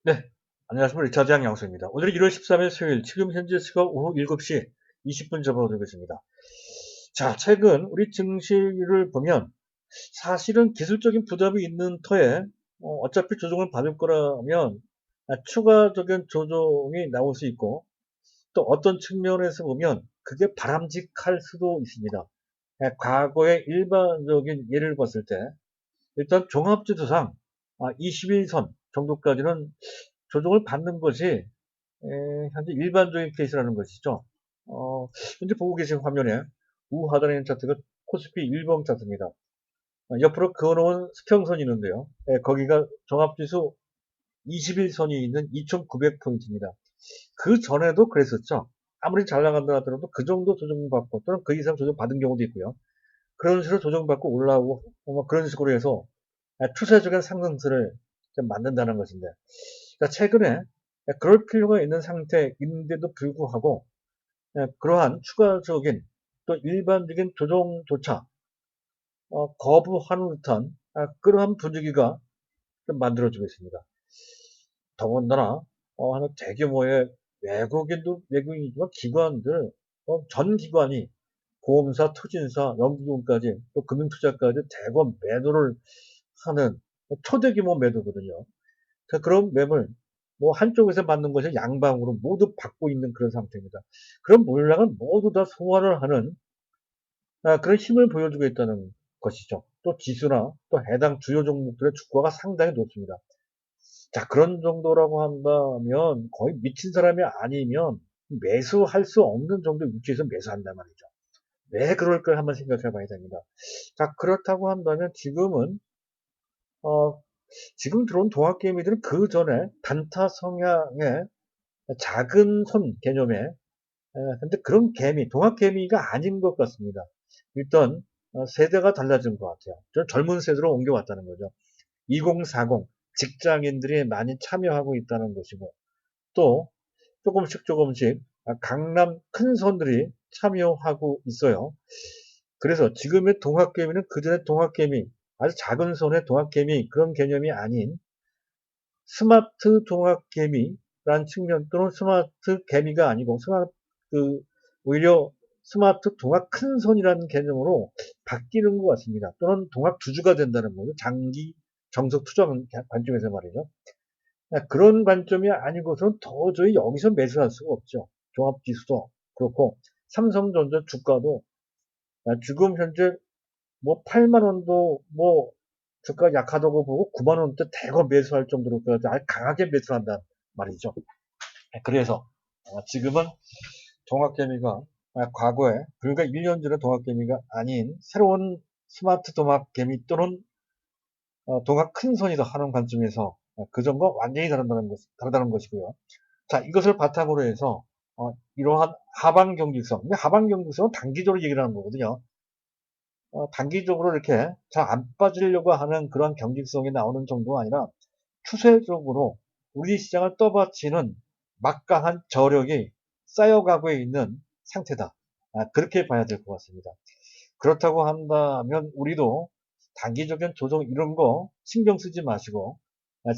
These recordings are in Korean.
네, 안녕하십니까. 리차드 양양수입니다. 오늘은 1월 13일 수요일, 지금 현재 시각 오후 7시 20분 접어들고 있습니다. 자, 최근 우리 증시를 보면 사실은 기술적인 부담이 있는 터에 어차피 조정을 받을 거라면 추가적인 조정이 나올 수 있고, 또 어떤 측면에서 보면 그게 바람직할 수도 있습니다. 과거의 일반적인 예를 봤을 때 일단 종합지수상 21선 정도까지는 조정을 받는 것이 현재 일반적인 케이스라는 것이죠. 어, 현재 보고 계신 화면에 우하단에 있는 차트가 코스피 일봉 차트입니다. 옆으로 그어놓은 수평선이 있는데요. 거기가 종합지수 21선이 있는 2,900포인트입니다. 그 전에도 그랬었죠. 아무리 잘 나간다 하더라도 그 정도 조정받고 또는 그 이상 조정받은 경우도 있고요. 그런 식으로 조정받고 올라오고 그런 식으로 해서 추세적인 상승세를 좀 만든다는 것인데, 그러니까 최근에 그럴 필요가 있는 상태인데도 불구하고 그러한 추가적인 또 일반적인 조정조차 거부하는 듯한 그러한 분위기가 좀 만들어지고 있습니다. 더군다나 하나 대규모의 외국인이지만 기관들 전 기관이 보험사, 투자사, 연기금까지 또 금융투자까지 대거 매도를 하는 초대 규모 매도거든요. 그런 매물 뭐 한쪽에서 받는 것이 양방으로 모두 받고 있는 그런 상태입니다. 그런 물량을 모두 다 소화를 하는 그런 힘을 보여주고 있다는 것이죠. 또 지수나 또 해당 주요 종목들의 주가가 상당히 높습니다. 자, 그런 정도라고 한다면 거의 미친 사람이 아니면 매수할 수 없는 정도 위치에서 매수한단 말이죠. 왜 그럴까 한번 생각해 봐야 됩니다. 자, 그렇다고 한다면 어, 지금 들어온 동학개미들은 그 전에 단타 성향의 작은 손 개념의 근데 그런 동학개미가 아닌 것 같습니다. 일단 세대가 달라진 것 같아요. 젊은 세대로 옮겨왔다는 거죠. 2040 직장인들이 많이 참여하고 있다는 것이고 또 조금씩 강남 큰 손들이 참여하고 있어요. 그래서 지금의 동학개미는 그전의 동학개미 아주 작은 손의 동학개미 그런 개념이 아닌 스마트 동학개미라는 측면 또는 스마트 개미가 아니고 오히려 스마트 동학 큰손이라는 개념으로 바뀌는 것 같습니다. 또는 동학 주주가 된다는 거죠. 장기 정석 투자 관점에서 말이죠. 그런 관점이 아니고서는 도저히 여기서 매수할 수가 없죠. 종합지수도 그렇고 삼성전자 주가도 지금 현재 뭐 8만 원도 뭐 주가 약하다고 보고 9만 원대 대거 매수할 정도로 아주 강하게 매수한단 말이죠. 그래서 지금은 동학개미가 과거에 불과 1년 전에 동학개미가 아닌 새로운 스마트 동학개미 또는 동학 큰손이다 하는 관점에서 그전과 완전히 다르다는 것이고요. 자, 이것을 바탕으로 해서 이러한 하방 경직성, 근데 하방 경직성은 단기적으로 얘기를 하는 거거든요. 단기적으로 이렇게 잘 안 빠지려고 하는 그런 경직성이 나오는 정도가 아니라 추세적으로 우리 시장을 떠받치는 막강한 저력이 쌓여가고 있는 상태다. 그렇게 봐야 될 것 같습니다. 그렇다고 한다면 우리도 단기적인 조정 이런 거 신경 쓰지 마시고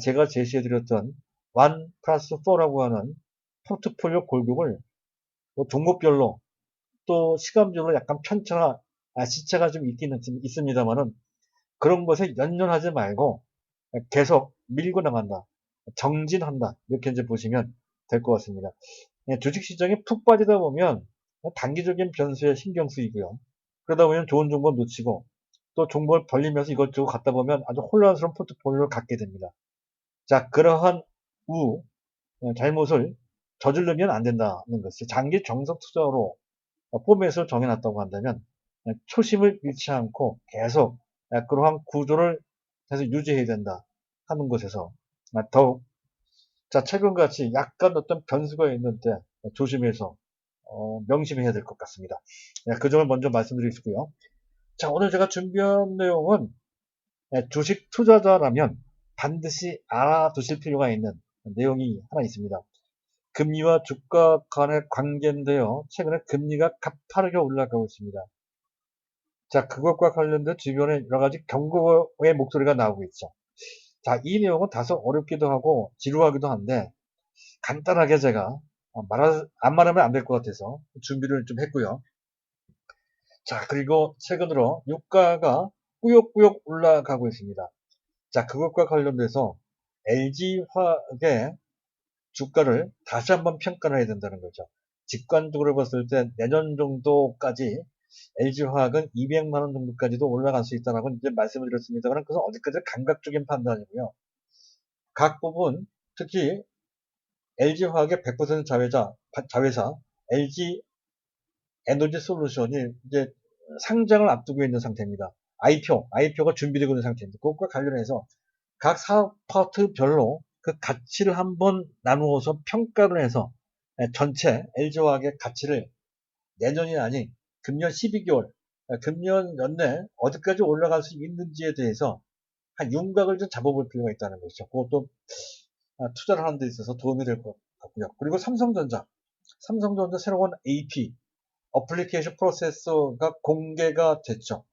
제가 제시해드렸던 1 플러스 4라고 하는 포트폴리오 골격을 뭐 종목별로 또 시간별로 약간 시차가 좀 있기는 있습니다만은 그런 것에 연연하지 말고 계속 밀고 나간다. 정진한다. 이렇게 이제 보시면 될 것 같습니다. 주식시장에 푹 빠지다 보면 단기적인 변수에 신경 쓰이고요. 그러다 보면 좋은 정보 놓치고 또 정보를 벌리면서 이것저것 갖다 보면 아주 혼란스러운 포트폴리오를 갖게 됩니다. 자, 그러한 잘못을 저지르면 안 된다는 것이 장기 정석 투자로 포맷을 정해놨다고 한다면 초심을 잃지 않고 계속 그러한 구조를 계속 유지해야 된다 하는 것에서 더욱 자 최근같이 약간 어떤 변수가 있는데 조심해서 명심해야 될 것 같습니다. 그 점을 먼저 말씀드리고요. 자 오늘 제가 준비한 내용은 주식 투자자라면 반드시 알아두실 필요가 있는 내용이 하나 있습니다. 금리와 주가 간의 관계인데요. 최근에 금리가 가파르게 올라가고 있습니다. 자, 그것과 관련된 주변에 여러 가지 경고의 목소리가 나오고 있죠. 자, 이 내용은 다소 어렵기도 하고 지루하기도 한데 간단하게 제가 안 말하면 안 될 것 같아서 준비를 좀 했고요. 자, 그리고 최근으로 유가가 꾸역꾸역 올라가고 있습니다. 자, 그것과 관련돼서 LG화학의 주가를 다시 한번 평가를 해야 된다는 거죠. 직관적으로 봤을 때 내년 정도까지 LG화학은 200만 원 정도까지도 올라갈 수 있다라고 이제 말씀을 드렸습니다만 그것은 어디까지 감각적인 판단이고요. 각 부분 특히 LG화학의 100% 자회사 LG 에너지 솔루션이 이제 상장을 앞두고 있는 상태입니다. IPO가 준비되고 있는 상태입니다. 그것과 관련해서 각 사업 파트별로 그 가치를 한번 나누어서 평가를 해서 전체 LG화학의 가치를 내년이 아닌 금년 12개월, 금년 연내 어디까지 올라갈 수 있는지에 대해서 한 윤곽을 좀 잡아볼 필요가 있다는 것이죠. 그것도 투자를 하는 데 있어서 도움이 될 것 같고요. 그리고 삼성전자 새로운 AP, 어플리케이션 프로세서가 공개가 됐죠.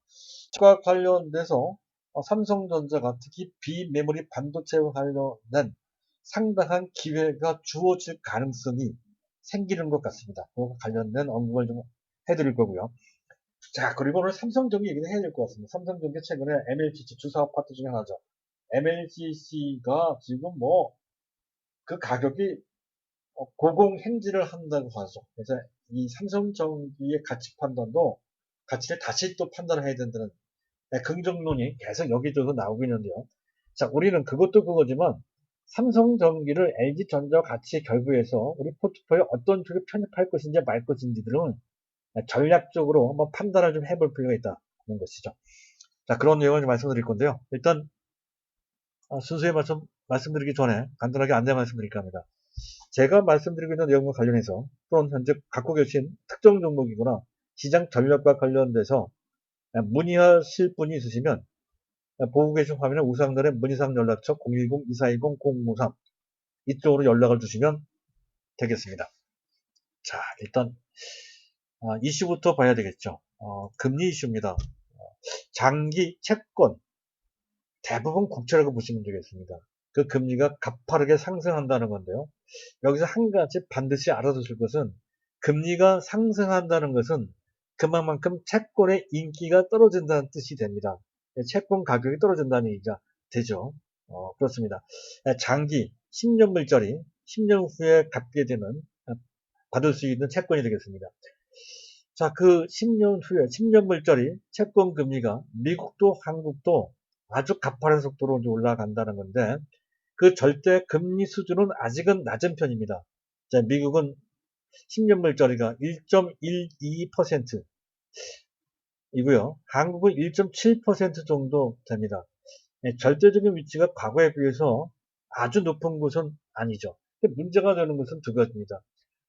과 관련돼서 삼성전자가 특히 비메모리 반도체와 관련된 상당한 기회가 주어질 가능성이 생기는 것 같습니다. 그와 관련된 언급을 좀 해드릴 거고요. 자, 그리고 오늘 삼성전기 얘기를 해야 될 것 같습니다. 삼성전기 최근에 MLCC 주사업 파트 중에 하나죠. MLCC가 지금 뭐 그 가격이 고공행진을 한다고 하죠. 그래서 이 삼성전기의 가치 판단도 가치를 다시 또 판단을 해야 된다는 긍정론이 계속 여기저기 나오고 있는데요. 자, 우리는 그것도 그거지만 삼성전기를 LG전자와 같이 결부해서 우리 포트폴리오에 어떤 쪽에 편입할 것인지 말 것인지들은 전략적으로 한번 판단을 좀 해볼 필요가 있다는 것이죠. 자, 그런 내용을 좀 말씀드릴 건데요. 일단 순수히 말씀드리기 전에 간단하게 안내 말씀드릴까 합니다. 제가 말씀드리고 있는 내용과 관련해서 또는 현재 갖고 계신 특정 종목이거나 시장 전략과 관련돼서 문의하실 분이 있으시면 보고 계신 화면에 우상단의 문의사항 연락처 010-2420-053 이쪽으로 연락을 주시면 되겠습니다. 자, 일단 이슈부터 봐야 되겠죠. 금리 이슈입니다. 장기 채권 대부분 국채라고 보시면 되겠습니다. 그 금리가 가파르게 상승한다는 건데요. 여기서 한 가지 반드시 알아두실 것은 금리가 상승한다는 것은 그만큼 채권의 인기가 떨어진다는 뜻이 됩니다. 채권 가격이 떨어진다는 얘기가 되죠. 그렇습니다. 장기 10년 물짜리 10년 후에 갚게 되는 받을 수 있는 채권이 되겠습니다. 자, 그 10년 후에 10년 물짜리 채권 금리가 미국도 한국도 아주 가파른 속도로 이제 올라간다는 건데 그 절대 금리 수준은 아직은 낮은 편입니다. 자, 미국은 10년 물짜리가 1.12% 이고요. 한국은 1.7% 정도 됩니다. 절대적인 위치가 과거에 비해서 아주 높은 곳은 아니죠. 문제가 되는 것은 두 가지입니다.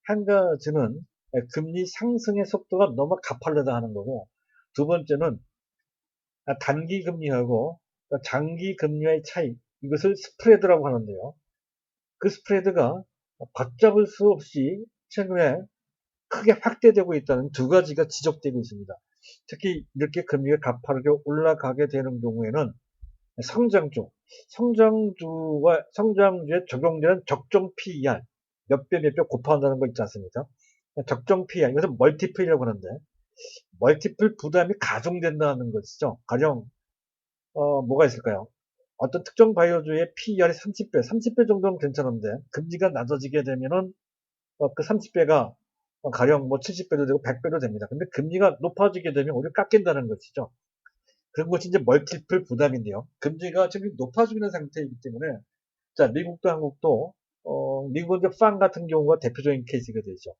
한 가지는 금리 상승의 속도가 너무 가파르다 하는 거고 두 번째는 단기 금리하고 장기 금리의 차이 이것을 스프레드라고 하는데요. 그 스프레드가 걷잡을 수 없이 최근에 크게 확대되고 있다는 두 가지가 지적되고 있습니다. 특히 이렇게 금리가 가파르게 올라가게 되는 경우에는 성장주에 적용되는 적정 PER 몇 배 곱한다는 거 있지 않습니까? 적정 PER 이것은 멀티플이라고 하는데 멀티플 부담이 가중된다는 것이죠. 가령 뭐가 있을까요? 어떤 특정 바이오주의 PER이 30배 정도는 괜찮은데 금리가 낮아지게 되면은 그 30배가 가령 뭐 70배도 되고 100배도 됩니다. 근데 금리가 높아지게 되면 오히려 깎인다는 것이죠. 그런 것이 이제 멀티플 부담인데요. 금리가 지금 높아지고 있는 상태이기 때문에 자, 미국도 한국도 미국은 이제 팡 같은 경우가 대표적인 케이스가 되죠.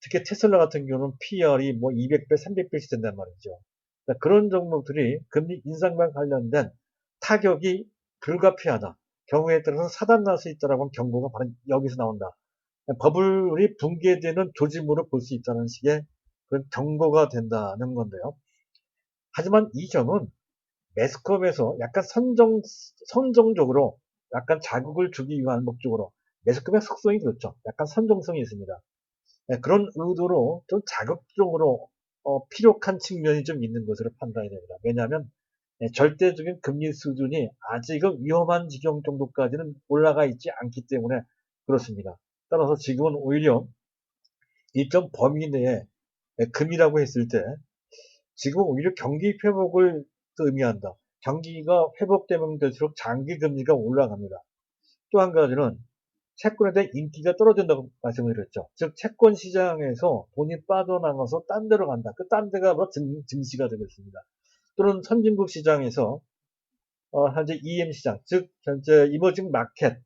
특히 테슬라 같은 경우는 PR이 뭐 200배, 300배씩 된단 말이죠. 자, 그런 종목들이 금리 인상과 관련된 타격이 불가피하다. 경우에 따라서 사단날 수 있다라고 하는 경고가 바로 여기서 나온다. 버블이 붕괴되는 조짐으로 볼 수 있다는 식의 그런 경고가 된다는 건데요. 하지만 이 점은 매스컴에서 약간 선정적으로 약간 자극을 주기 위한 목적으로 매스컴의 속성이 그렇죠. 약간 선정성이 있습니다. 네, 그런 의도로 좀 자극적으로 필요한 측면이 좀 있는 것으로 판단이 됩니다. 왜냐하면 절대적인 금리 수준이 아직은 위험한 지경 정도까지는 올라가 있지 않기 때문에 그렇습니다. 따라서 지금은 오히려 일정 범위 내에 금이라고 했을 때 지금 오히려 경기 회복을 의미한다. 경기가 회복되면 될수록 장기 금리가 올라갑니다. 또 한 가지는 채권에 대한 인기가 떨어진다고 말씀을 드렸죠. 즉 채권 시장에서 돈이 빠져나가서 딴 데로 간다. 그 딴 데가 뭐 증시가 되겠습니다. 또는 선진국 시장에서 현재 EM 시장, 즉 현재 이머징 마켓,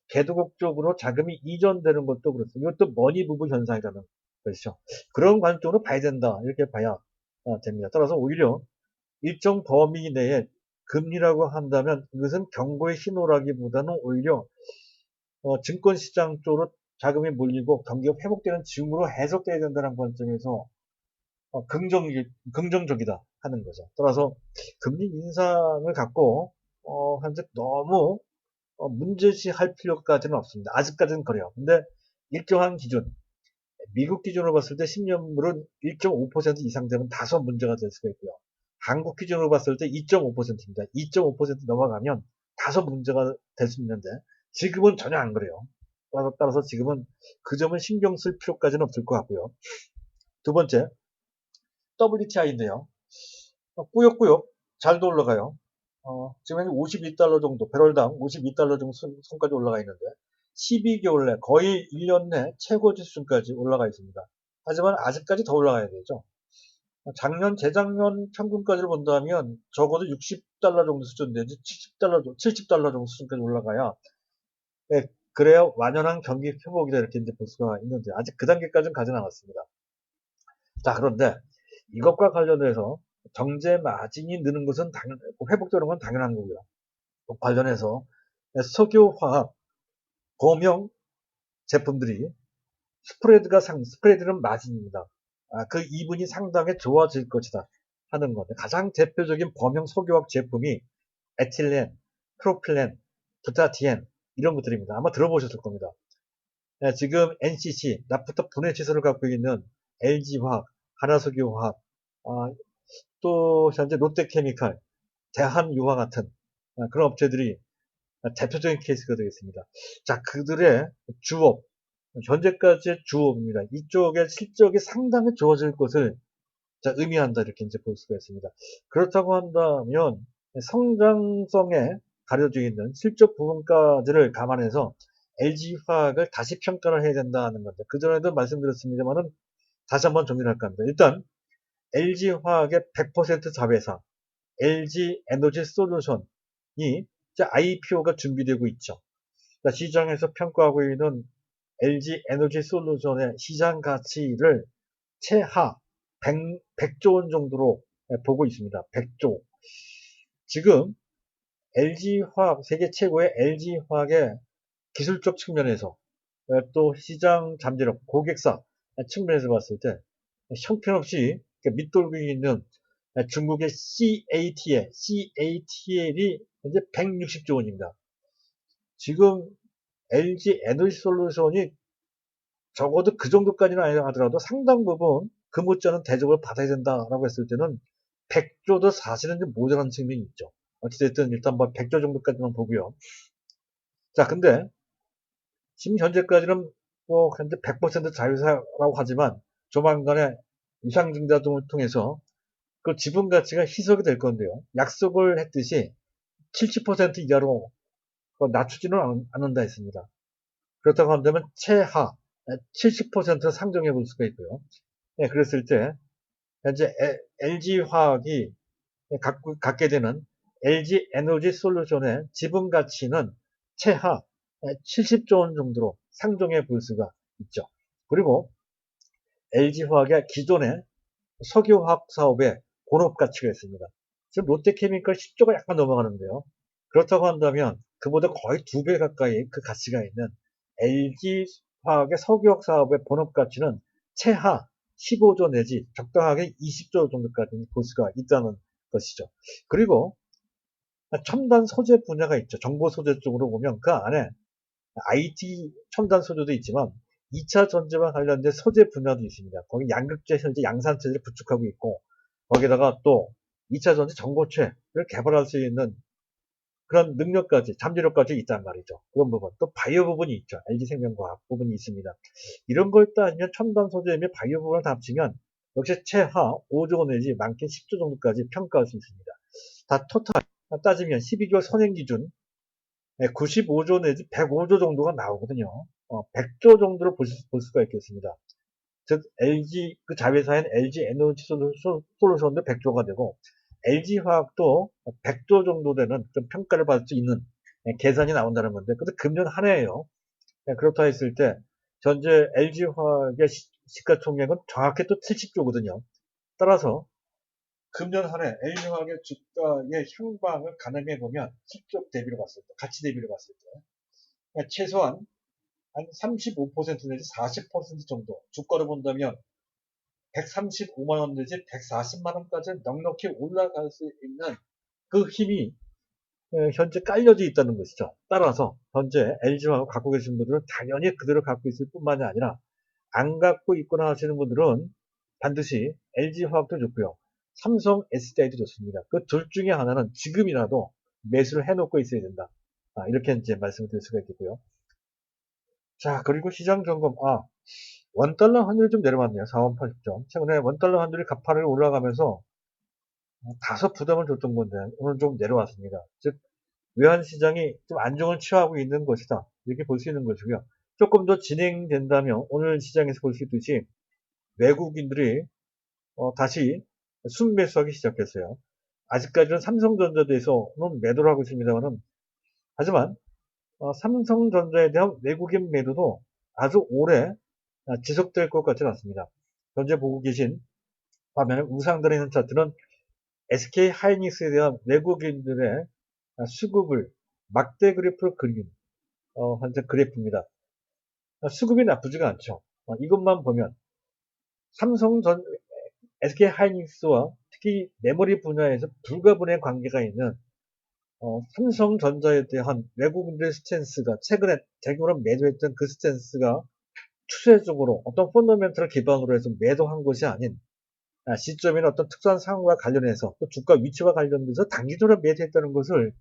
개도국 쪽으로 자금이 이전되는 것도 그렇습니다. 이것도 머니 부부 현상이라는 것이죠. 그런 관점으로 봐야 된다. 이렇게 봐야 됩니다. 따라서 오히려 일정 범위 내에 금리라고 한다면 이것은 경고의 신호라기보다는 오히려 증권시장 쪽으로 자금이 몰리고 경기가 회복되는 징후로 해석돼야 된다는 관점에서 긍정적이다 하는 거죠. 따라서 금리 인상을 갖고 현재 너무 문제시할 필요까지는 없습니다. 아직까지는 그래요. 근데 일정한 기준, 미국 기준으로 봤을 때 10년물은 1.5% 이상 되면 다소 문제가 될 수가 있고요. 한국 기준으로 봤을 때 2.5%입니다. 2.5% 넘어가면 다소 문제가 될 수 있는데 지금은 전혀 안 그래요. 따라서 지금은 그 점은 신경 쓸 필요까지는 없을 것 같고요. 두 번째, WTI인데요. 꾸역꾸역 잘도 올라가요. 지금 52달러 정도, 배럴당 52달러 정도 선까지 올라가 있는데 12개월 내 거의 1년 내 최고 지수까지 올라가 있습니다. 하지만 아직까지 더 올라가야 되죠. 작년, 재작년 평균까지를 본다면 적어도 60달러 정도 수준 내지 70달러 정도 수준까지 올라가야 그래야 완연한 경기 회복이다 이렇게 이제 볼 수가 있는데 아직 그 단계까지는 가지 않았습니다. 자, 그런데 이것과 관련해서 정제 마진이 느는 것은 회복되는 건 당연한 거고요. 또 관련해서 석유화학, 고명 제품들이 스프레드는 마진입니다. 그 이분이 상당히 좋아질 것이다 하는 건데 가장 대표적인 범용 석유화학 제품이 에틸렌, 프로필렌, 부타티엔 이런 것들입니다. 아마 들어보셨을 겁니다. 지금 NCC, 나프타 분해 시설을 갖고 있는 LG화학, 하나석유화학, 또 현재 롯데케미칼, 대한유화 같은 그런 업체들이 대표적인 케이스가 되겠습니다. 자, 그들의 주업, 현재까지의 주업입니다. 이쪽의 실적이 상당히 좋아질 것을 의미한다 이렇게 이제 볼 수가 있습니다. 그렇다고 한다면 성장성에 가려져 있는 실적 부분까지를 감안해서 LG화학을 다시 평가를 해야 된다는 건데 그전에도 말씀드렸습니다만은 다시 한번 정리를 할까 합니다. 일단 LG화학의 100% 자회사 LG에너지솔루션이 IPO가 준비되고 있죠. 시장에서 평가하고 있는 LG에너지솔루션의 시장 가치를 최하 100조 원 정도로 보고 있습니다. 100조. 지금 LG화학, 세계 최고의 LG화학의 기술적 측면에서 또 시장 잠재력, 고객사 측면에서 봤을 때 형편없이 밑돌고 있는 중국의 CATL이 현재 160조 원입니다. 지금 LG 에너지 솔루션이 적어도 그 정도까지는 아니라 하더라도 상당 부분 그 못지않은 대접을 받아야 된다라고 했을 때는 100조도 사실은 좀 모자란 측면이 있죠. 어찌됐든 일단 뭐 100조 정도까지만 보고요. 자, 근데 지금 현재까지는 뭐 현재 100% 자유사라고 하지만 조만간에 유상증자 등을 통해서 그 지분 가치가 희석이 될 건데요. 약속을 했듯이 70% 이하로 낮추지는 않는다 했습니다. 그렇다고 한다면 최하 70% 상정해 볼 수가 있고요. 그랬을 때 현재 LG화학이 갖게 되는 LG 에너지 솔루션의 지분 가치는 최하 70조 원 정도로 상정해 볼 수가 있죠. 그리고 LG화학의 기존의 석유화학 사업의 본업 가치가 있습니다. 지금 롯데케미칼 10조가 약간 넘어가는데요. 그렇다고 한다면 그보다 거의 2배 가까이 그 가치가 있는 LG화학의 석유화학 사업의 본업 가치는 최하 15조 내지 적당하게 20조 정도까지 볼 수가 있다는 것이죠. 그리고 첨단 소재 분야가 있죠. 정보 소재 쪽으로 보면 그 안에 IT 첨단 소재도 있지만 2차 전지와 관련된 소재 분야도 있습니다. 거기 양극재 현재 양산체를 구축하고 있고 거기다가 또 2차 전지 전고체 개발할 수 있는 그런 능력까지, 잠재력까지 있단 말이죠. 그런 부분. 또 바이오 부분이 있죠. LG생명과학 부분이 있습니다. 이런 걸 따지면 첨단 소재 및 바이오 부분을 다 합치면 역시 최하 5조 내지 많게 10조 정도까지 평가할 수 있습니다. 다 토탈 따지면 12개월 선행 기준 95조 내지 105조 정도가 나오거든요. 100조 정도로 볼 수가 있겠습니다. 즉 LG 그 자회사인 LG 에너지 솔루션도 100조가 되고 LG화학도 100조 정도 되는 그런 평가를 받을 수 있는 계산이 나온다는 건데, 근데 금년 한 해예요. 그렇다 했을 때 현재 LG화학의 시가총액은 정확히 또 70조거든요. 따라서 금년 한 해 LG화학의 주가의 향방을 가늠해 보면 실적 대비로 봤을 때, 가치 대비로 봤을 때 최소한 한 35% 내지 40% 정도 주가로 본다면 135만 원 내지 140만 원까지 넉넉히 올라갈 수 있는 그 힘이 현재 깔려져 있다는 것이죠. 따라서 현재 LG화학 갖고 계신 분들은 당연히 그대로 갖고 있을 뿐만이 아니라 안 갖고 있거나 하시는 분들은 반드시 LG화학도 좋고요. 삼성 SDI도 좋습니다. 그 둘 중에 하나는 지금이라도 매수를 해놓고 있어야 된다. 이렇게 이제 말씀을 드릴 수가 있겠고요. 자, 그리고 시장 점검. 원달러 환율이 좀 내려왔네요. 4원 80점. 최근에 원달러 환율이 가파르게 올라가면서 다소 부담을 줬던 건데 오늘 좀 내려왔습니다. 즉 외환시장이 좀 안정을 취하고 있는 것이다. 이렇게 볼 수 있는 것이고요. 조금 더 진행된다면 오늘 시장에서 볼 수 있듯이 외국인들이 다시 순매수하기 시작했어요. 아직까지는 삼성전자에 대해서는 매도를 하고 있습니다만은, 하지만 삼성전자에 대한 외국인 매도도 아주 오래 지속될 것 같지는 않습니다. 현재 보고 계신 화면에 우상단에 있는 차트는 SK 하이닉스에 대한 외국인들의 수급을 막대 그래프로 그린 현재 그래프입니다. 수급이 나쁘지가 않죠. 이것만 보면 삼성전 SK 하이닉스와 특히 메모리 분야에서 불가분의 관계가 있는 삼성전자에 대한 외국인들의 스탠스가 최근에 대규모로 매도했던 그 스탠스가 추세적으로 어떤 펀더멘털을 기반으로 해서 매도한 것이 아닌 시점이나 어떤 특수한 상황과 관련해서 또 주가 위치와 관련돼서 단기적으로 매도했다는 것을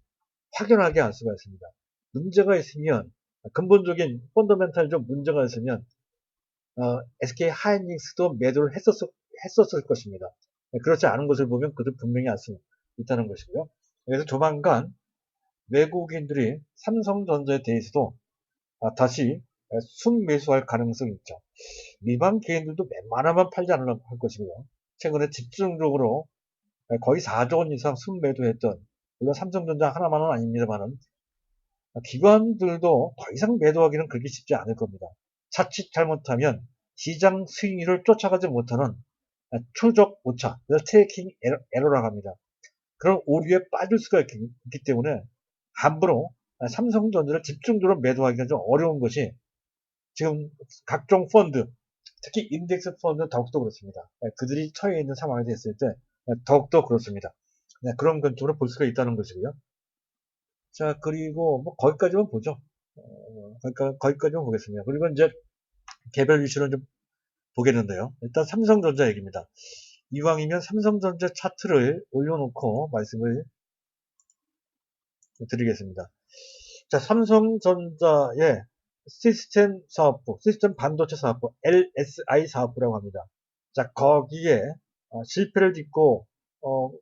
확연하게 알 수가 있습니다. 문제가 있으면, 근본적인 펀더멘탈적 문제가 있으면 SK 하이닉스도 매도를 했었을 것입니다. 그렇지 않은 것을 보면 그들 분명히 알 수 있다는 것이고요. 그래서 조만간 외국인들이 삼성전자에 대해서도 다시 순매수할 가능성이 있죠. 일반 개인들도 웬만하면 팔지 않으려고 할 것이고요. 최근에 집중적으로 거의 4조 원 이상 순매도했던, 물론 삼성전자 하나만은 아닙니다만은 기관들도 더 이상 매도하기는 그렇게 쉽지 않을 겁니다. 자칫 잘못하면 시장 수익률을 쫓아가지 못하는 추적 오차, 트래킹 에러라고 합니다. 그런 오류에 빠질 수가 있기 때문에 함부로 삼성전자를 집중적으로 매도하기가 좀 어려운 것이 지금 각종 펀드, 특히 인덱스 펀드는 더욱더 그렇습니다. 그들이 처해 있는 상황이 됐을 때 더욱더 그렇습니다. 그런 관점으로 볼 수가 있다는 것이고요. 자, 그리고 뭐 거기까지만 보죠. 거기까지만 보겠습니다. 그리고 이제 개별 이슈는 좀 보겠는데요. 일단 삼성전자 얘기입니다. 이왕이면 삼성전자 차트를 올려놓고 말씀을 드리겠습니다. 자, 삼성전자의 시스템 사업부, 시스템 반도체 사업부, LSI 사업부라고 합니다. 자, 거기에 실패를 딛고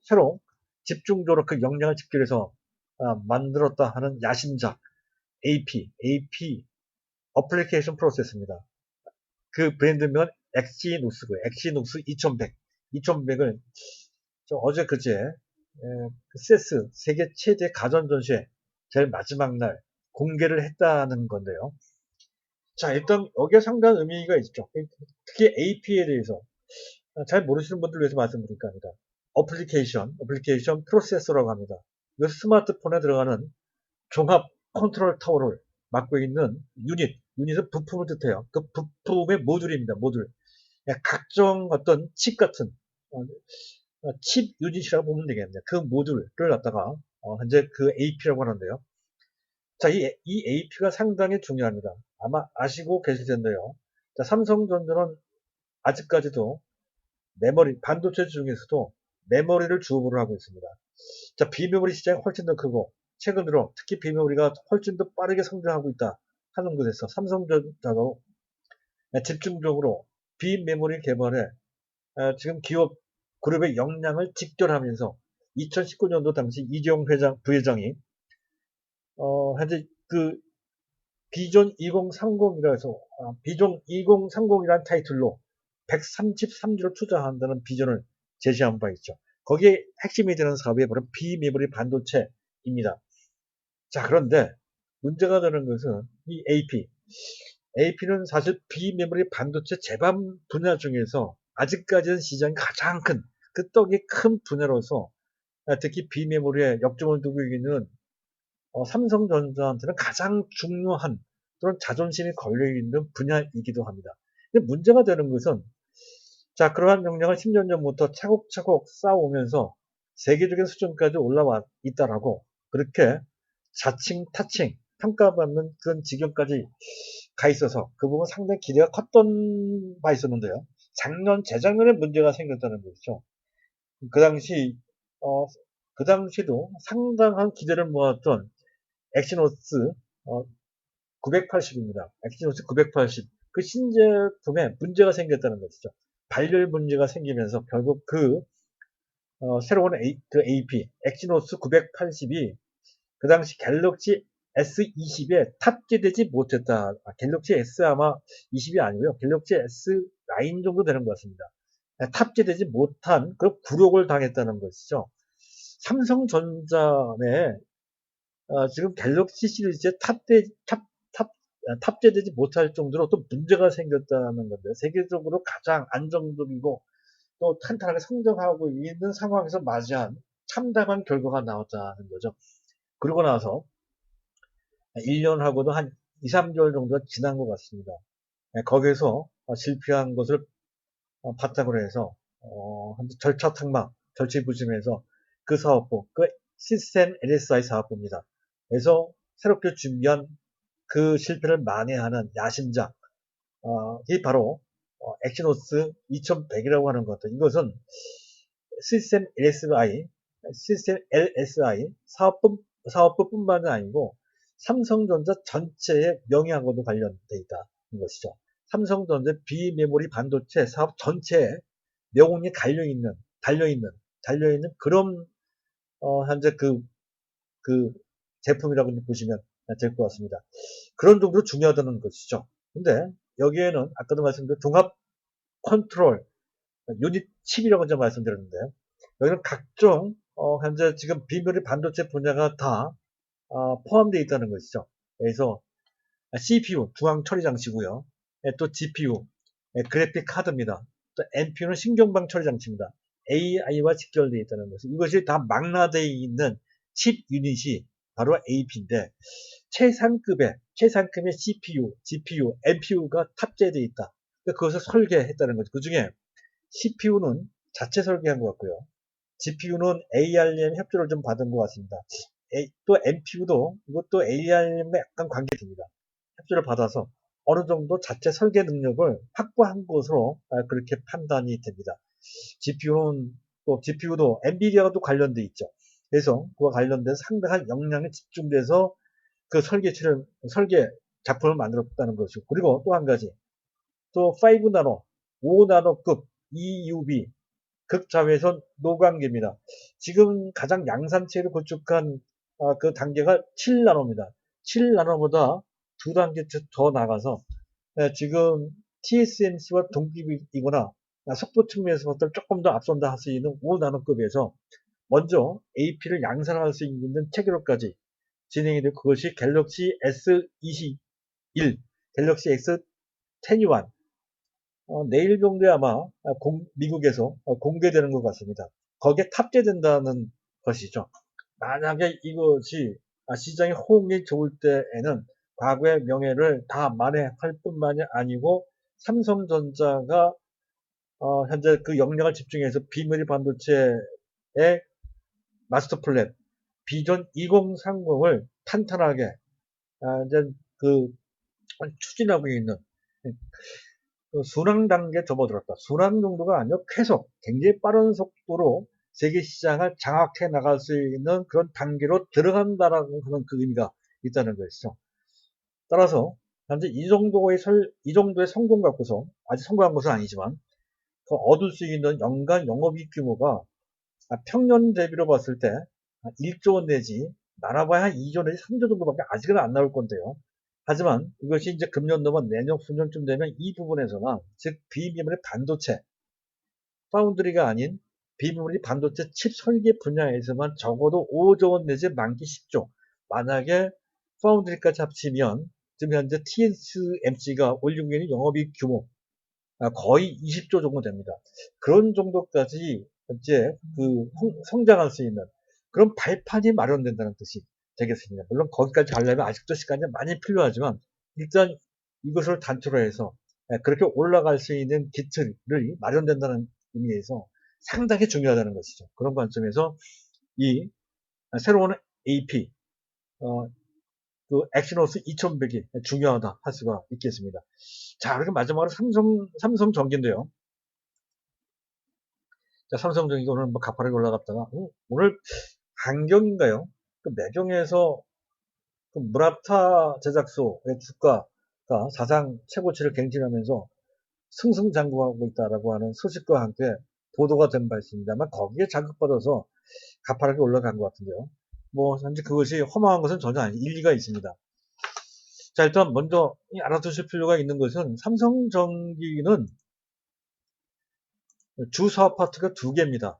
새로 집중적으로 그 역량을 집결해서 만들었다 하는 야심작 AP 어플리케이션 프로세스입니다. 그 브랜드명 엑시노스고요. 엑시노스 2100. 2100을 어제 그제 그 세스 세계 최대 가전 전시회 제일 마지막 날 공개를 했다는 건데요. 자, 일단 여기에 상당한 의미가 있죠. 특히 AP에 대해서 잘 모르시는 분들 위해서 말씀드릴까 합니다. 어플리케이션 프로세서라고 합니다. 이 스마트폰에 들어가는 종합 컨트롤 타워를 맡고 있는 유닛은 부품을 뜻해요. 그 부품의 모듈입니다. 모듈. 각종 어떤 칩 같은 칩 유닛이라고 보면 되겠네요. 그 모듈을 갖다가 현재 그 AP라고 하는데요. 자, 이 AP가 상당히 중요합니다. 아마 아시고 계실 텐데요. 자, 삼성전자는 아직까지도 메모리 반도체 중에서도 메모리를 주업으로 하고 있습니다. 자, 비메모리 시장이 훨씬 더 크고 최근 들어 특히 비메모리가 훨씬 더 빠르게 성장하고 있다 하는 것에서 삼성전자도 집중적으로 비메모리 개발에 지금 기업 그룹의 역량을 직결하면서 2019년도 당시 이재용 부회장이 현재 그 비전 2030이라 해서 비전 2030이라는 타이틀로 133조를 투자한다는 비전을 제시한 바 있죠. 거기에 핵심이 되는 사업이 바로 비메모리 반도체입니다. 자, 그런데 문제가 되는 것은 이 AP는 사실 비메모리 반도체 제반 분야 중에서 아직까지는 시장이 가장 큰, 그 떡이 큰 분야로서 특히 비메모리에 역점을 두고 있는 삼성전자한테는 가장 중요한 또는 자존심이 걸려있는 분야이기도 합니다. 근데 문제가 되는 것은 자, 그러한 역량을 10년 전부터 차곡차곡 쌓아오면서 세계적인 수준까지 올라와 있다라고 그렇게 자칭 타칭 평가받는 그런 지경까지 가 있어서 그 부분 상당히 기대가 컸던 바 있었는데요. 작년, 재작년에 문제가 생겼다는 것이죠. 그 당시, 어, 그 당시도 상당한 기대를 모았던 엑시노스 980입니다. 엑시노스 980. 그 신제품에 문제가 생겼다는 것이죠. 발열 문제가 생기면서 결국 새로운 AP, 엑시노스 980이 그 당시 갤럭시 S20에 탑재되지 못했다. 갤럭시 S 아마 20이 아니고요. 갤럭시 S9 정도 되는 것 같습니다. 탑재되지 못한 그런 굴욕을 당했다는 것이죠. 삼성전자 내 지금 갤럭시 시리즈에 탑재되지 못할 정도로 또 문제가 생겼다는 건데 세계적으로 가장 안정적이고 또 탄탄하게 성장하고 있는 상황에서 맞이한 참담한 결과가 나왔다는 거죠. 그러고 나서 1년하고도 한 2, 3개월 정도가 지난 것 같습니다. 거기에서 실패한 것을 바탕으로 해서 절차탕막, 절치부심해서 그 사업부, 그 시스템 LSI 사업부입니다. 그래서 새롭게 준비한 그 실패를 만회하는 야심작, 이 바로 엑시노스 2100이라고 하는 것들. 이것은 시스템 LSI 사업부뿐만이 아니고 삼성전자 전체의 명예하고도 관련되어 있다는 것이죠. 삼성전자 비메모리 반도체 사업 전체에 명운이 달려있는 그런 현재 그 제품이라고 보시면 될 것 같습니다. 그런 정도로 중요하다는 것이죠. 근데 여기에는 아까도 말씀드린 종합 컨트롤 유닛 칩이라고 이제 말씀드렸는데 여기는 각종 현재 지금 비메모리 반도체 분야가 다 포함되어 있다는 것이죠. 그래서 CPU 중앙 처리 장치고요. 또 GPU 그래픽 카드입니다. 또 NPU는 신경방 처리 장치입니다. AI와 직결되어 있다는 것은 이것이 다 망라되어 있는 칩 유닛이 바로 AP인데 최상급의 CPU, GPU, NPU가 탑재되어 있다. 그것을 설계했다는 거죠. 그 중에 CPU는 자체 설계한 것 같고요. GPU는 ARM 협조를 좀 받은 것 같습니다. 또 NPU도 이것도 ARM에 약간 관계됩니다. 협조를 받아서 어느 정도 자체 설계 능력을 확보한 것으로 그렇게 판단이 됩니다. GPU도 엔비디아와도 관련돼 있죠. 그래서 그와 관련된 상당한 역량이 집중돼서 그 설계 작품을 만들었다는 것이고, 그리고 또 한 가지, 또 5나노, 5나노급 EUV 극자외선 노광계입니다. 지금 가장 양산체를 구축한 그 단계가 7나노입니다. 7나노보다 두 단계 더 나가서 지금 TSMC와 동급이거나 속도 측면에서부터 조금 더 앞선다 할 수 있는 5나노급에서 먼저 AP를 양산할 수 있는 체계로까지 진행이 되고 그것이 갤럭시 S21, 갤럭시 S10E1 내일 정도에 아마 미국에서 공개되는 것 같습니다. 거기에 탑재된다는 것이죠. 만약에 이것이 시장의 호응이 좋을 때에는 과거의 명예를 다 만회할 뿐만이 아니고 삼성전자가 현재 그 역량을 집중해서 비메모리 반도체의 마스터 플랜 비전 2030을 탄탄하게 이제 그 추진하고 있는 순항 단계에 접어들었다. 순항 정도가 아니라 계속 굉장히 빠른 속도로 세계 시장을 장악해 나갈 수 있는 그런 단계로 들어간다라는 그런 그 의미가 있다는 것이죠. 따라서 현재 이 정도의 성공 갖고서 아직 성공한 것은 아니지만 그 얻을 수 있는 연간 영업이익 규모가 평년 대비로 봤을 때 1조 원 내지 많아봐야 한 2조 내지 3조 정도밖에 아직은 안 나올 건데요. 하지만 이것이 이제 금년도면 내년 후년쯤 되면 이 부분에서만 즉 비메모리 반도체 파운드리가 아닌 비메모리 반도체 칩 설계 분야에서만 적어도 5조 원 내지 많게 10조. 만약에 파운드리까지 합치면 지금 현재 TSMC가 올리고 있는 영업이익 규모 거의 20조 정도 됩니다. 그런 정도까지 이제 그 성장할 수 있는 그런 발판이 마련된다는 뜻이 되겠습니다. 물론 거기까지 가려면 아직도 시간이 많이 필요하지만 일단 이것을 단초로 해서 그렇게 올라갈 수 있는 기틀이 마련된다는 의미에서 상당히 중요하다는 것이죠. 그런 관점에서 이 새로운 AP 그 엑시노스 2100이 중요하다 할 수가 있겠습니다. 자, 그렇게 마지막으로 삼성전기인데요. 자, 삼성전기가 오늘 뭐 가파르게 올라갔다가 오늘 한경인가요? 그 매경에서 그 무라타 제작소의 주가가 사상 최고치를 갱신하면서 승승장구하고 있다라고 하는 소식과 함께 보도가 된 바 있습니다만 거기에 자극받아서 가파르게 올라간 것 같은데요. 뭐 현재 그것이 허망한 것은 전혀 아니 일리가 있습니다. 자, 일단 먼저 알아두실 필요가 있는 것은 삼성전기는 주 사업 파트가 두 개입니다.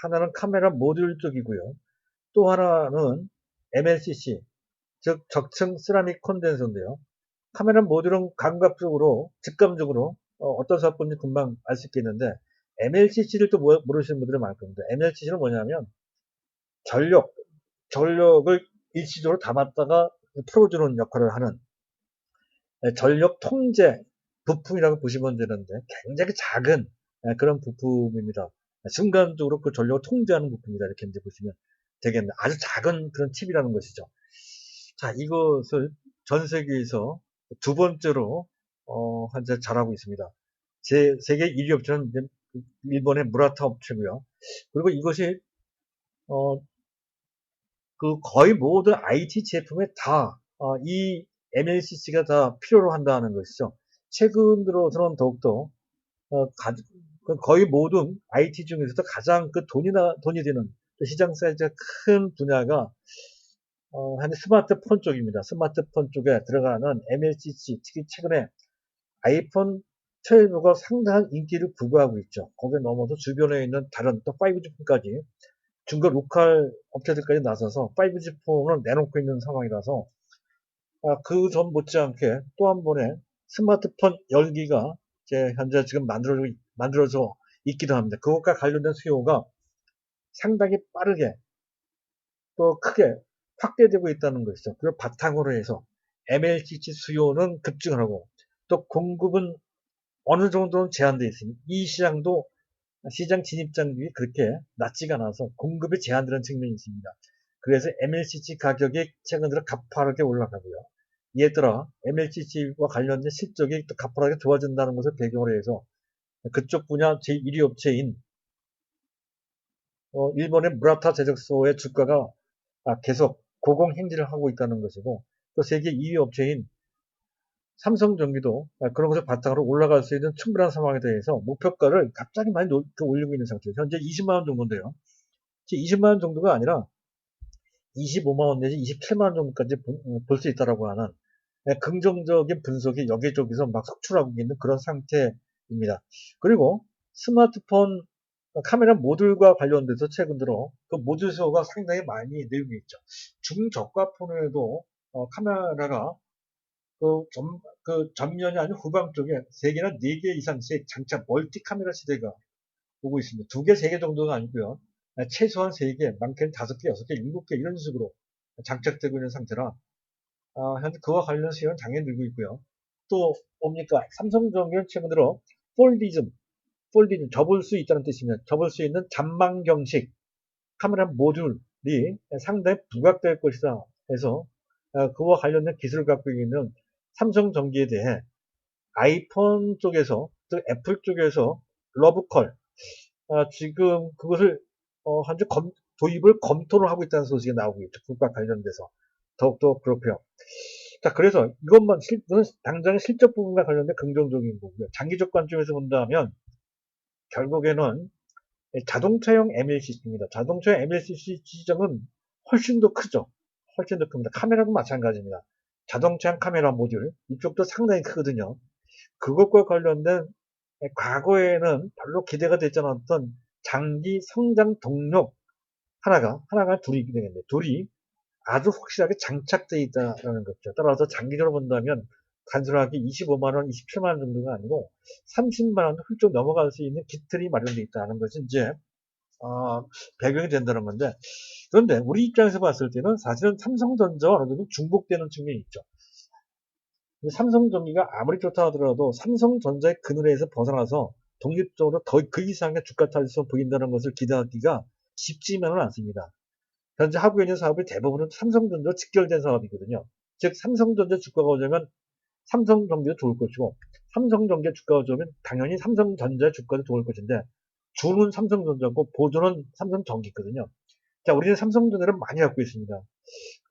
하나는 카메라 모듈 쪽이고요. 또 하나는 MLCC, 즉 적층 세라믹 콘덴서인데요. 카메라 모듈은 감각적으로, 직감적으로 어떤 사건인지 금방 알 수 있겠는데 MLCC를 또 모르시는 분들이 많을 겁니다. MLCC는 뭐냐면 전력을 일시적으로 담았다가 풀어주는 역할을 하는 전력 통제 부품이라고 보시면 되는데 굉장히 작은 그런 부품입니다. 순간적으로 그 전력을 통제하는 부품이다 이렇게 이제 보시면 되겠네요. 아주 작은 그런 칩이라는 것이죠. 자, 이것을 전 세계에서 두 번째로 현재 잘하고 있습니다. 세계 1위 업체는 일본의 무라타 업체고요. 그리고 이것이 그 거의 모든 IT 제품에 다 이 MLCC가 다 필요로 한다는 것이죠. 최근 들어서는 더욱더 거의 모든 IT 중에서도 가장 그 돈이 되는 시장 사이즈가 큰 분야가 한 스마트폰 쪽입니다. 스마트폰 쪽에 들어가는 MLCC, 특히 최근에 아이폰 12가 상당한 인기를 부과하고 있죠. 거기에 넘어서 주변에 있는 다른 또 5G 폰까지 중국 로컬 업체들까지 나서서 5G 폰을 내놓고 있는 상황이라서 그 전 못지않게 또 한 번의 스마트폰 열기가 현재 지금 만들어져 있기도 합니다. 그것과 관련된 수요가 상당히 빠르게 또 크게 확대되고 있다는 것이죠. 그걸 바탕으로 해서 MLCC 수요는 급증을 하고 또 공급은 어느 정도는 제한되어 있습니다. 이 시장도 시장 진입장벽이 그렇게 낮지가 않아서 공급이 제한되는 측면이 있습니다. 그래서 MLCC 가격이 최근 들어 가파르게 올라가고요. 이에 따라 MLCC와 관련된 실적이 또 가파르게 좋아진다는 것을 배경으로 해서 그쪽 분야 제1위 업체인 일본의 무라타 제작소의 주가가 계속 고공행진을 하고 있다는 것이고 또 세계 2위 업체인 삼성전기도 그런 것을 바탕으로 올라갈 수 있는 충분한 상황에 대해서 목표가를 갑자기 많이 올리고 있는 상태예요. 현재 20만 원 정도인데요. 20만 원 정도가 아니라 25만 원 내지 27만 원 정도까지 볼 수 있다라고 하는 긍정적인 분석이 여기저기서 막 속출하고 있는 그런 상태입니다. 그리고 스마트폰 카메라 모듈과 관련돼서 최근 들어 그 모듈 수요가 상당히 많이 늘고 있죠. 중저가 폰에도 카메라가 그 전면이 아닌 후방 쪽에 3개나 4개 이상씩 장착 멀티 카메라 시대가 오고 있습니다. 2개, 3개 정도가 아니고요. 최소한 3개, 많게는 5개, 6개, 7개 이런 식으로 장착되고 있는 상태라 현재 그와 관련 수요는 당연히 늘고 있고요. 또 뭡니까? 삼성전기는 최근 들어 폴디즘, 접을 수 있다는 뜻입니다. 접을 수 있는 잔망경식 카메라 모듈이 상당히 부각될 것이다 해서 그와 관련된 기술을 갖고 있는 삼성전기에 대해 아이폰 쪽에서 또 애플 쪽에서 러브콜 지금 그것을 현재 도입을 검토를 하고 있다는 소식이 나오고 있죠. 국가 관련돼서. 더욱더 그렇고요. 자, 그래서 이것은 당장의 실적 부분과 관련된 긍정적인 거고요. 장기적 관점에서 본다면 결국에는 자동차용 MLCC입니다. 자동차용 MLCC 시장은 훨씬 더 크죠. 훨씬 더 큽니다. 카메라도 마찬가지입니다. 자동차용 카메라 모듈 이쪽도 상당히 크거든요. 그것과 관련된 과거에는 별로 기대가 되지 않았던 장기 성장 동력 하나가 둘이 되겠네요. 둘이 아주 확실하게 장착되어 있다는 거죠. 따라서 장기적으로 본다면 단순하게 25만원, 27만원 정도가 아니고 30만원 훌쩍 넘어갈 수 있는 기틀이 마련되어 있다는 것이 이제 배경이 된다는 건데, 그런데 우리 입장에서 봤을 때는 사실은 삼성전자와 어느 정도 중복되는 측면이 있죠. 삼성전기가 아무리 좋다 하더라도 삼성전자의 그늘에서 벗어나서 독립적으로 더 그 이상의 주가 탈선 보인다는 것을 기대하기가 쉽지만은 않습니다. 현재 하고 있는 사업이 대부분은 삼성전자 직결된 사업이거든요. 즉 삼성전자 주가가 오르면 삼성전기도 좋을 것이고, 삼성전기 주가가 오르면 당연히 삼성전자의 주가도 좋을 것인데, 주는 삼성전자고 보조는 삼성전기거든요. 자, 우리는 삼성전자를 많이 갖고 있습니다.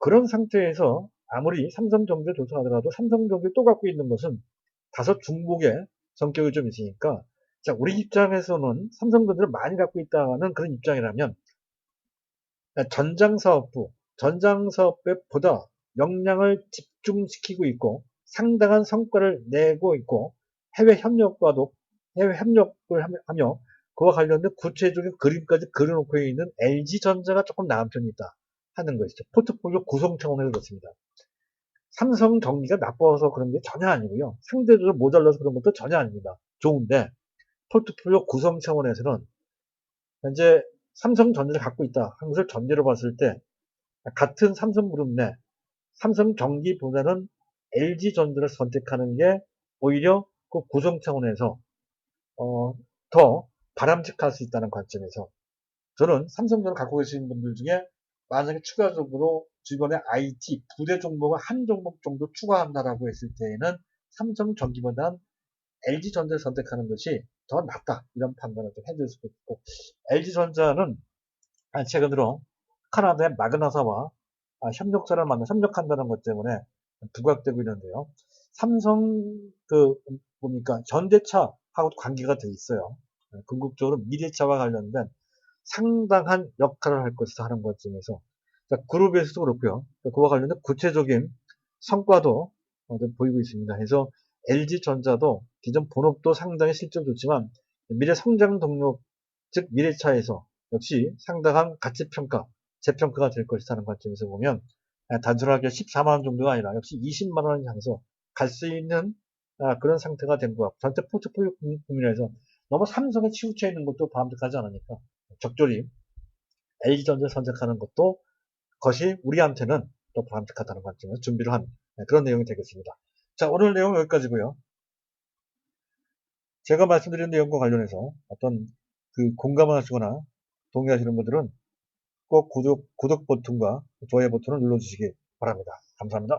그런 상태에서 아무리 삼성전기를 조사하더라도 삼성전기를 또 갖고 있는 것은 다소 중복의 성격이 좀 있으니까, 자, 우리 입장에서는 삼성전자를 많이 갖고 있다는 그런 입장이라면 전장사업보다 역량을 집중시키고 있고 상당한 성과를 내고 있고 해외 협력을 하며 그와 관련된 구체적인 그림까지 그려놓고 있는 LG전자가 조금 나은 편이다 하는 것이죠. 포트폴리오 구성 차원에서 그렇습니다. 삼성전기가 나빠서 그런 게 전혀 아니고요. 상대적으로 모자라서 그런 것도 전혀 아닙니다. 좋은데 포트폴리오 구성 차원에서는 현재 삼성전자를 갖고 있다 하는 것을 전제로 봤을 때 같은 삼성그룹 내 삼성전기보다는 LG전자를 선택하는 게 오히려 그 구성 차원에서 더 바람직할 수 있다는 관점에서 저는 삼성전을 갖고 계시는 분들 중에 만약에 추가적으로 주변에 IT 부대 종목을 한 종목 정도 추가한다라고 했을 때에는 삼성전기보다는 LG전자를 선택하는 것이 더 낫다 이런 판단을 좀 해줄 수도 있고, LG전자는 최근 들어 카나다의 마그나사와 협력한다는 것 때문에 부각되고 있는데요. 삼성 보니까 현대차하고 관계가 돼 있어요. 궁극적으로 미래차와 관련된 상당한 역할을 할 것이다 하는 것쯤에서 그룹에서도 그렇고요. 그와 관련된 구체적인 성과도 좀 보이고 있습니다. 그래서 LG전자도 기존 본업도 상당히 실적 좋지만 미래 성장 동력, 즉 미래차에서 역시 상당한 가치평가, 재평가가 될 것이라는 관점에서 보면 단순하게 14만원 정도가 아니라 역시 20만원 향해서 갈 수 있는 그런 상태가 된 것 같고, 전체 포트폴리오 국면에서 너무 삼성에 치우쳐 있는 것도 바람직하지 않으니까 적절히 LG전자를 선택하는 것이 우리한테는 또 바람직하다는 관점에서 준비를 한 그런 내용이 되겠습니다. 자, 오늘 내용 여기까지고요. 제가 말씀드린 내용과 관련해서 어떤 공감하시거나 동의하시는 분들은 꼭 구독 버튼과 좋아요 버튼을 눌러주시기 바랍니다. 감사합니다.